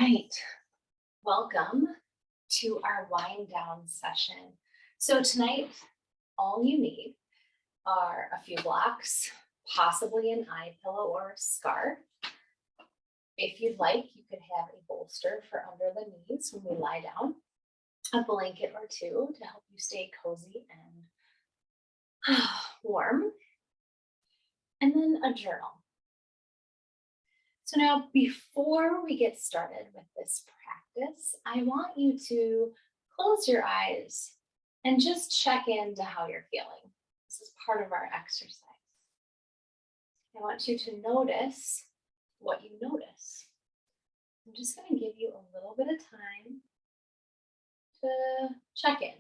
right. Welcome to our wind down session. So, tonight, all you need are a few blocks, possibly an eye pillow or a scarf. If you'd like, you could have a bolster for under the knees when we lie down, a blanket or two to help you stay cozy and warm, and then a journal. So now, before we get started with this practice, I want you to close your eyes and just check into how you're feeling. This is part of our exercise. I want you to notice what you notice. I'm just going to give you a little bit of time to check in.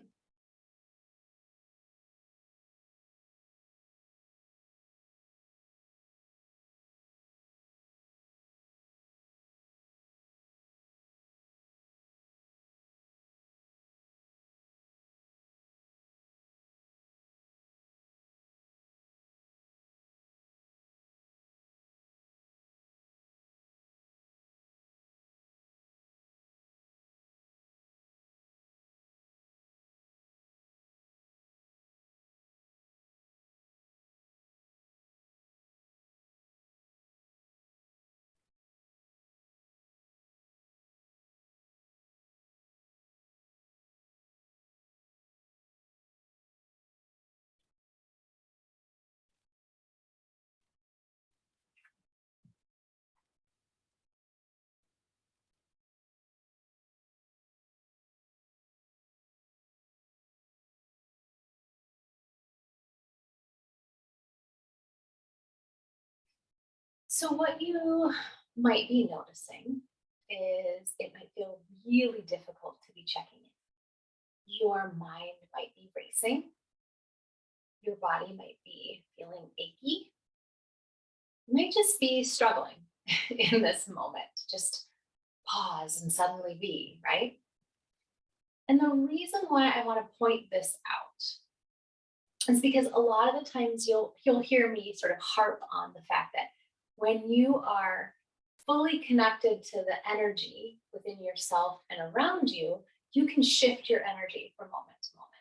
So, what you might be noticing is it might feel really difficult to be checking in. Your mind might be racing, your body might be feeling achy, you might just be struggling in this moment. Just pause and suddenly be, right? And the reason why I want to point this out is because a lot of the times you'll hear me sort of harp on the fact that when you are fully connected to the energy within yourself and around you, you can shift your energy from moment to moment.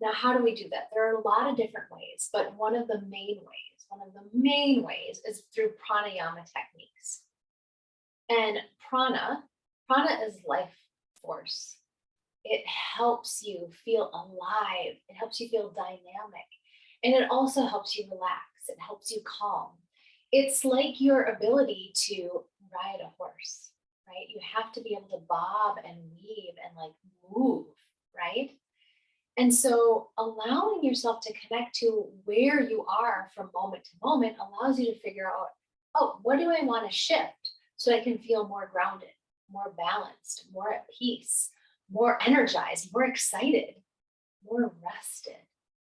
Now, how do we do that? There are a lot of different ways, but one of the main ways is through pranayama techniques. And prana is life force. It helps you feel alive. It helps you feel dynamic. And it also helps you relax. It helps you calm. It's like your ability to ride a horse, right? You have to be able to bob and weave and like move, right? And so allowing yourself to connect to where you are from moment to moment allows you to figure out, oh, what do I want to shift so I can feel more grounded, more balanced, more at peace, more energized, more excited, more rested,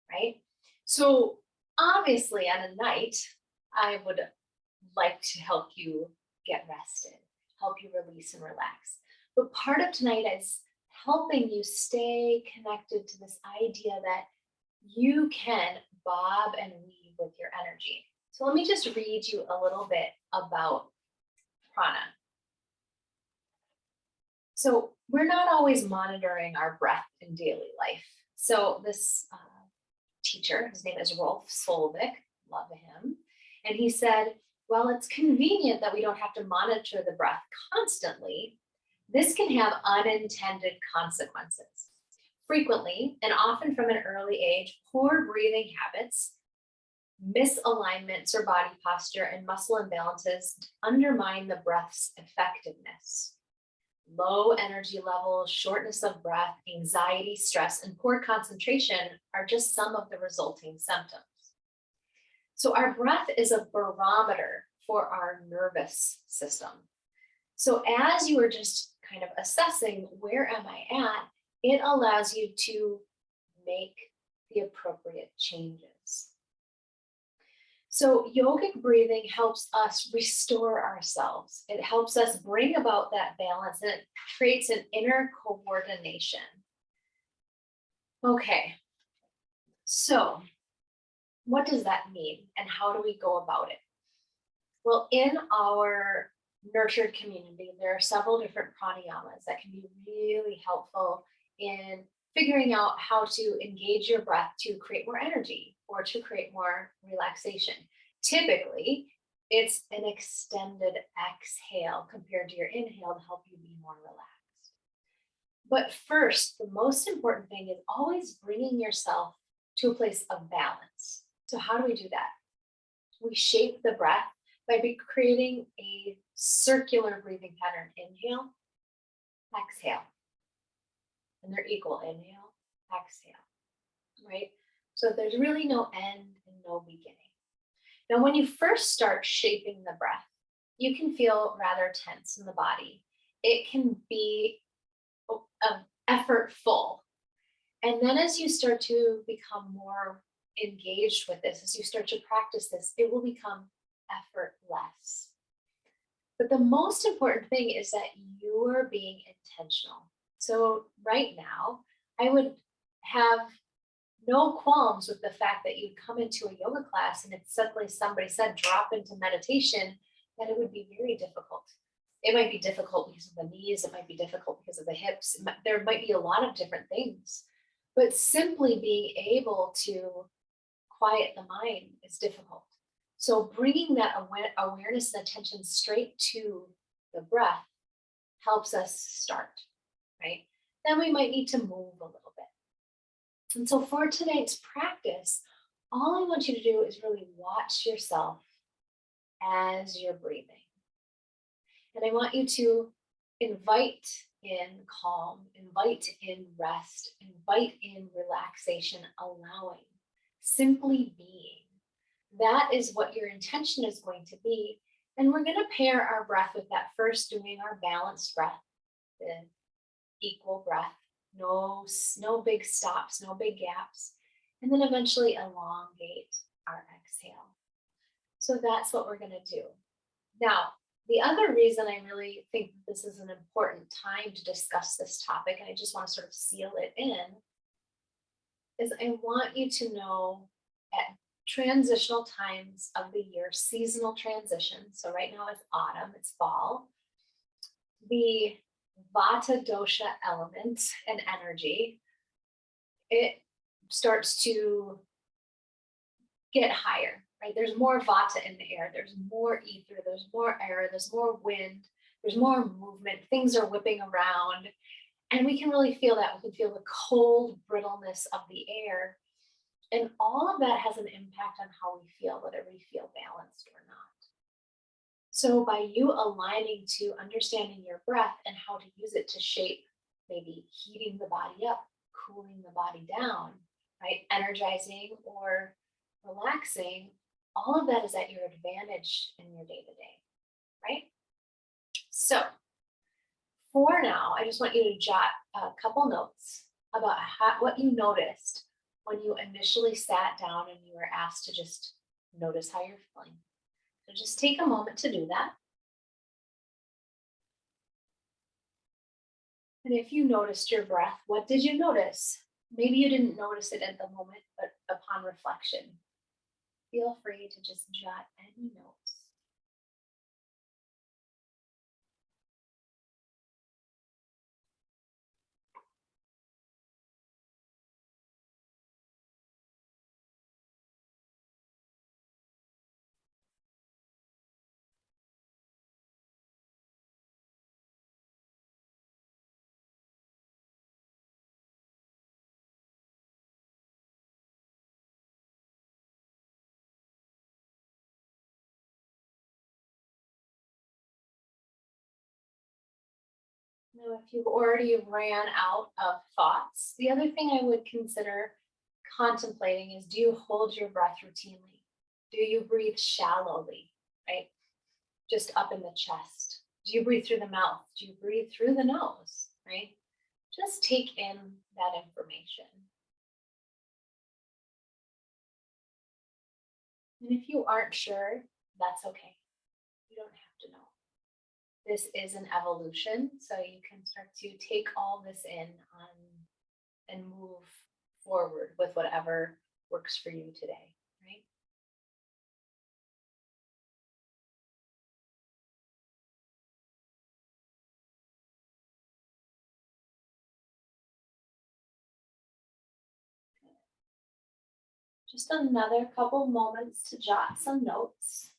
right? So obviously on a night, I would like to help you get rested, help you release and relax. But part of tonight is helping you stay connected to this idea that you can bob and weave with your energy. So let me just read you a little bit about prana. So we're not always monitoring our breath in daily life. So this teacher, his name is Rolf Solvik, love him, and he said, well, it's convenient that we don't have to monitor the breath constantly. This can have unintended consequences. Frequently, and often from an early age, poor breathing habits, misalignments or body posture, and muscle imbalances undermine the breath's effectiveness. Low energy levels, shortness of breath, anxiety, stress, and poor concentration are just some of the resulting symptoms. So our breath is a barometer for our nervous system. So as you are just kind of assessing where am I at, it allows you to make the appropriate changes. So yogic breathing helps us restore ourselves. It helps us bring about that balance, and it creates an inner coordination. Okay, so what does that mean and how do we go about it? Well, in our nurtured community, there are several different pranayamas that can be really helpful in figuring out how to engage your breath to create more energy or to create more relaxation. Typically, it's an extended exhale compared to your inhale to help you be more relaxed. But first, the most important thing is always bringing yourself to a place of balance. So, how do we do that? We shape the breath by creating a circular breathing pattern. Inhale, exhale, and they're equal. Inhale, exhale, right? So there's really no end and no beginning. Now, when you first start shaping the breath, you can feel rather tense in the body. It can be effortful. And then as you start to become more engaged with this, as you start to practice this, it will become effortless. But the most important thing is that you are being intentional. So right now, I would have no qualms with the fact that you'd come into a yoga class and if suddenly somebody said drop into meditation, that it would be very difficult. It might be difficult because of the knees, it might be difficult because of the hips, there might be a lot of different things. But simply being able to quiet the mind is difficult. So bringing that awareness and attention straight to the breath helps us start, right? Then we might need to move a little bit. And so for tonight's practice, all I want you to do is really watch yourself as you're breathing. And I want you to invite in calm, invite in rest, invite in relaxation, allowing, simply being. That is what your intention is going to be. And we're going to pair our breath with that first, doing our balanced breath, the equal breath, no big stops, no big gaps. And then eventually elongate our exhale. So that's what we're going to do. Now, the other reason I really think this is an important time to discuss this topic, and I just want to sort of seal it in, is I want you to know at transitional times of the year, seasonal transitions. So right now it's autumn, it's fall. The Vata dosha element and energy, it starts to get higher, right? There's more Vata in the air, there's more ether, there's more air, there's more wind, there's more movement, things are whipping around. And we can really feel that. We can feel the cold brittleness of the air. And all of that has an impact on how we feel, whether we feel balanced or not. So by you aligning to understanding your breath and how to use it to shape, maybe heating the body up, cooling the body down, right? Energizing or relaxing, all of that is at your advantage in your day-to-day, right? So for now, I just want you to jot a couple notes about what you noticed when you initially sat down and you were asked to just notice how you're feeling. So just take a moment to do that. And if you noticed your breath, what did you notice? Maybe you didn't notice it at the moment, but upon reflection, feel free to just jot any notes. Now, if you've already ran out of thoughts, the other thing I would consider contemplating is, do you hold your breath routinely? Do you breathe shallowly, right? Just up in the chest? Do you breathe through the mouth? Do you breathe through the nose, right? Just take in that information. And if you aren't sure, that's okay. You don't have to know. This is an evolution, so you can start to take all this in and move forward with whatever works for you today, right? Just another couple moments to jot some notes.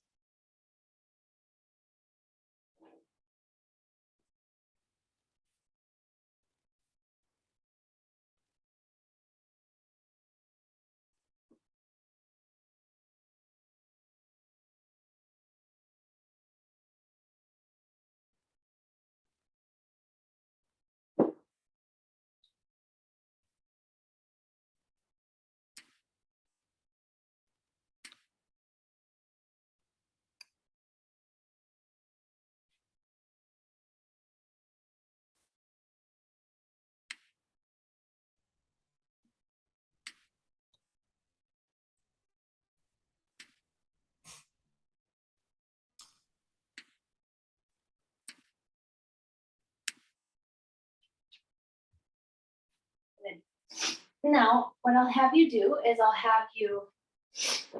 Now, what I'll have you do is I'll have you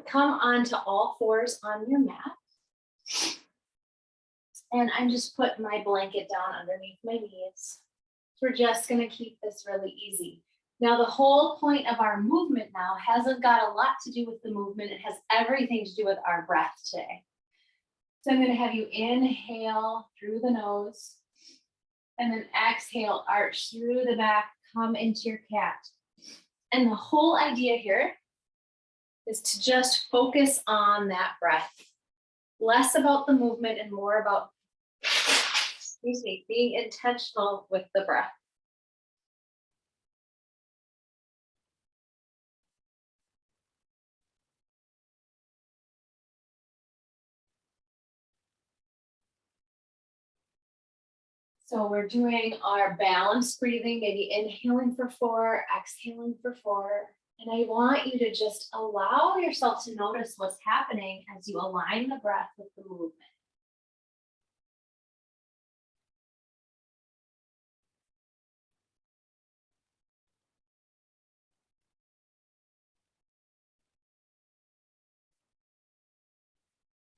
come onto all fours on your mat. And I'm just putting my blanket down underneath my knees. So we're just gonna keep this really easy. Now, the whole point of our movement now hasn't got a lot to do with the movement. It has everything to do with our breath today. So I'm gonna have you inhale through the nose and then exhale, arch through the back, come into your cat. And the whole idea here is to just focus on that breath. Less about the movement and more about, excuse me, being intentional with the breath. So we're doing our balanced breathing, maybe inhaling for 4, exhaling for 4. And I want you to just allow yourself to notice what's happening as you align the breath with the movement.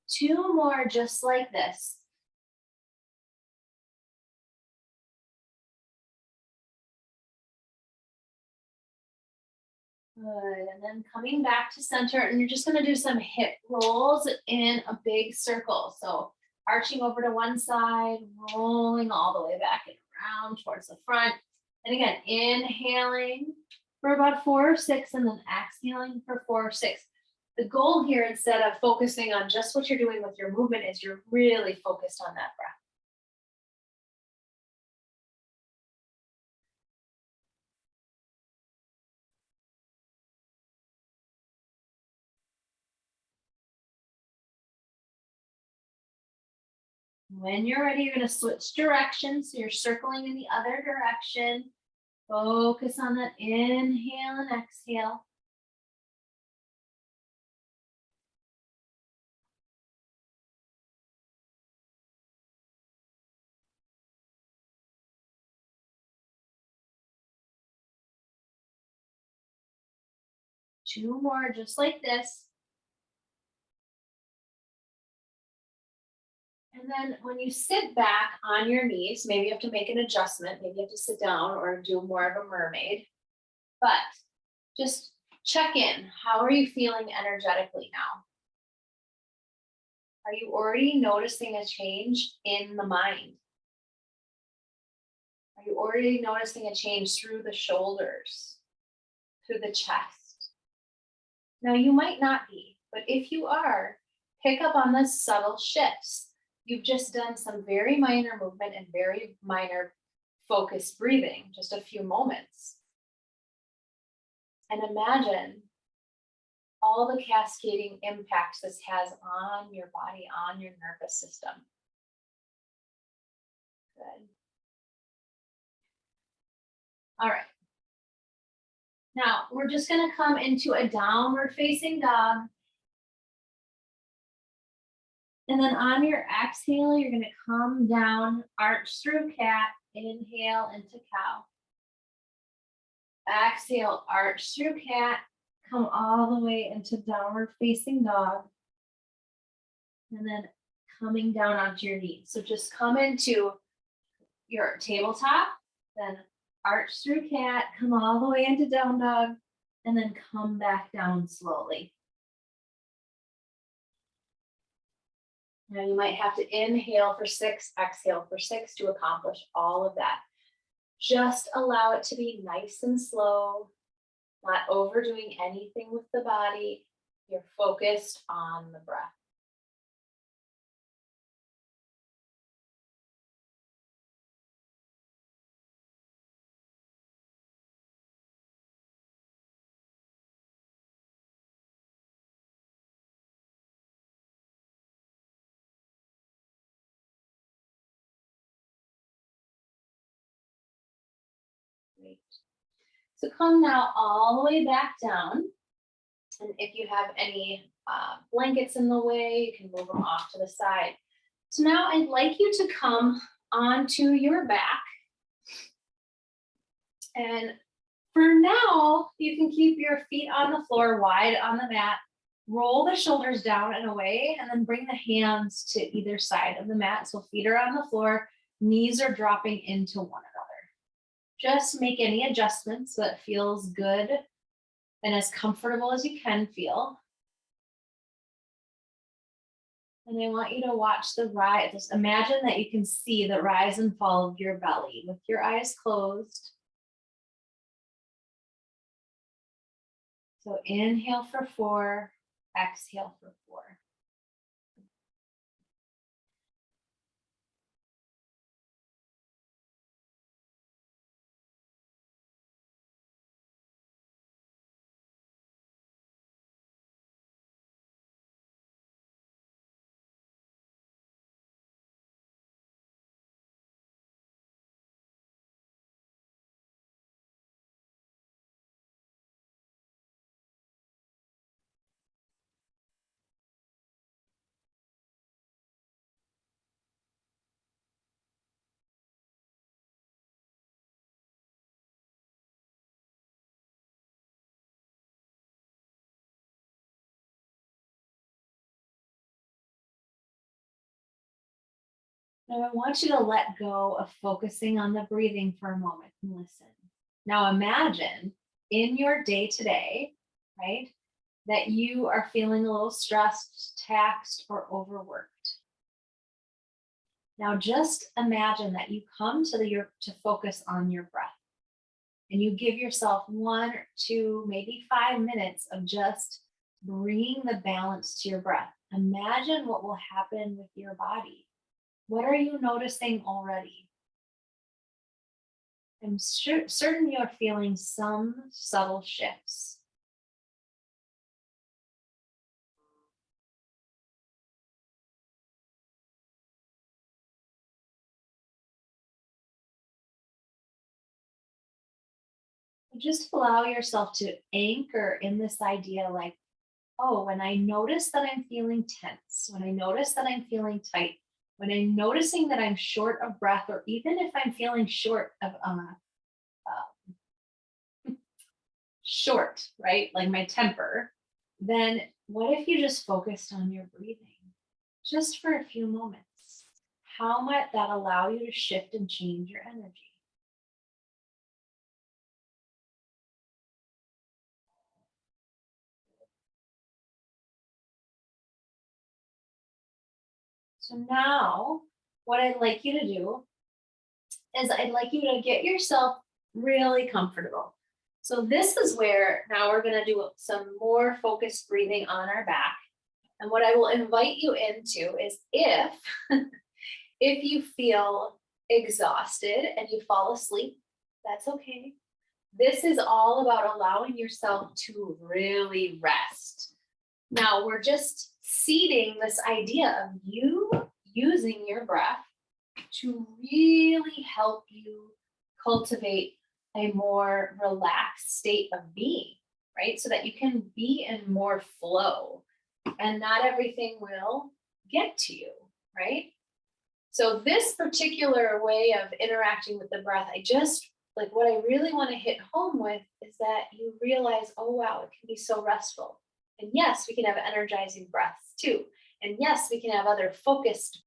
Two more just like this. Good, and then coming back to center, and you're just gonna do some hip rolls in a big circle. So arching over to one side, rolling all the way back and around towards the front. And again, inhaling for about 4 or 6, and then exhaling for 4 or 6. The goal here, instead of focusing on just what you're doing with your movement, is you're really focused on that breath. When you're ready, you're going to switch directions. So you're circling in the other direction. Focus on that inhale and exhale. Two more just like this. And then when you sit back on your knees, maybe you have to make an adjustment. Maybe you have to sit down or do more of a mermaid. But just check in. How are you feeling energetically now? Are you already noticing a change in the mind? Are you already noticing a change through the shoulders, through the chest? Now, you might not be, but if you are, pick up on the subtle shifts. You've just done some very minor movement and very minor focused breathing, just a few moments. And imagine all the cascading impacts this has on your body, on your nervous system. Good. All right. Now, we're just going to come into a downward facing dog. And then on your exhale, you're going to come down, arch through cat, inhale into cow. Exhale, arch through cat, come all the way into downward facing dog. And then coming down onto your knees. So just come into your tabletop, then arch through cat, come all the way into down dog, and then come back down slowly. Now you might have to inhale for 6, exhale for 6 to accomplish all of that. Just allow it to be nice and slow, not overdoing anything with the body. You're focused on the breath. Great. So come now all the way back down. And if you have any blankets in the way, you can move them off to the side. So now I'd like you to come onto your back. And for now, you can keep your feet on the floor, wide on the mat. Roll the shoulders down and away, and then bring the hands to either side of the mat. So feet are on the floor, knees are dropping into one another. Just make any adjustments so it feels good and as comfortable as you can feel. And I want you to watch the rise. Just imagine that you can see the rise and fall of your belly with your eyes closed. So inhale for 4, exhale for 4. Now I want you to let go of focusing on the breathing for a moment and listen. Now imagine in your day today, right, that you are feeling a little stressed, taxed, or overworked. Now just imagine that you come to focus on your breath. And you give yourself 1 or 2, maybe 5 minutes of just bringing the balance to your breath. Imagine what will happen with your body. What are you noticing already? I'm certain you're feeling some subtle shifts. Just allow yourself to anchor in this idea like, oh, when I notice that I'm feeling tense, when I notice that I'm feeling tight, when I'm noticing that I'm short of breath, or even if I'm feeling short of short, right? Like my temper, then what if you just focused on your breathing just for a few moments? How might that allow you to shift and change your energy? So now what I'd like you to do is I'd like you to get yourself really comfortable. So this is where now we're going to do some more focused breathing on our back. And what I will invite you into is if if you feel exhausted and you fall asleep, that's okay. This is all about allowing yourself to really rest. Now we're just seeding this idea of you using your breath to really help you cultivate a more relaxed state of being, right? So that you can be in more flow and not everything will get to you, right? So this particular way of interacting with the breath, what I really want to hit home with is that you realize, oh, wow, it can be so restful. And yes, we can have energizing breaths too. And yes, we can have other focused